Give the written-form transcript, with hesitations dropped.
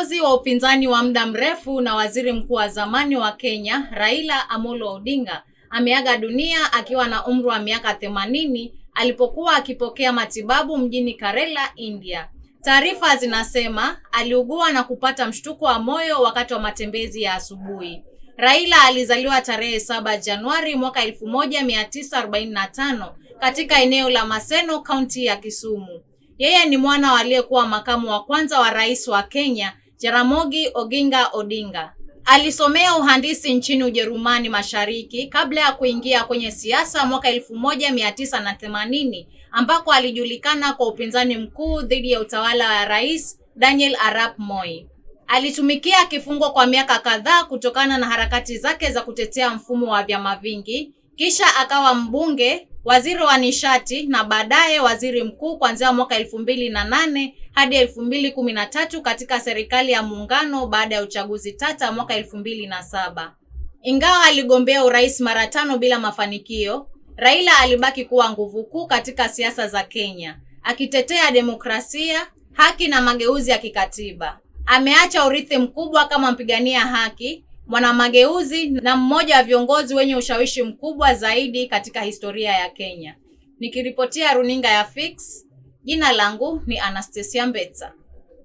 Kiongozi wa upinzani wa muda mrefu na waziri mkuu wa zamani wa Kenya, Raila Amolo Odinga, ameaga dunia akiwa na umri wa miaka 80 alipokuwa akipokea matibabu mjini Kerala, India. Taarifa zinasema aliugua na kupata mshtuko wa moyo wakati wa matembezi ya asubuhi. Raila alizaliwa tarehe 7 Januari mwaka 1945 katika eneo la Maseno, kaunti ya Kisumu. Yeye ni mwana wa aliyekuwa makamu wa kwanza wa rais wa Kenya, Jaramogi Oginga Odinga. Alisomea uhandisi nchini Ujerumani Mashariki kabla ya kuingia kwenye siasa mwaka 1980 ambako alijulikana kwa upinzani mkuu dhidi ya utawala wa Rais Daniel Arap Moi. Alitumikia kifungo kwa miaka kadhaa kutokana na harakati zake za kutetea mfumo wa vyama vingi, kisha akawa mbunge, waziri wa nishati na baadaye waziri mkuu kuanzia mwaka 2008 hadi 2013 katika serikali ya muungano baada ya uchaguzi tata mwaka 2007. Ingawa aligombea urais mara 5 bila mafanikio, Raila alibaki kuwa nguvu kuu katika siasa za Kenya, akitetea demokrasia, haki na mageuzi ya kikatiba. Ameacha urithi mkubwa kama mpigania haki, mwanamageuzi na mmoja wa viongozi wenye ushawishi mkubwa zaidi katika historia ya Kenya. Nikiripotia runinga ya Fix, jina langu ni Anastasia Mbetsa.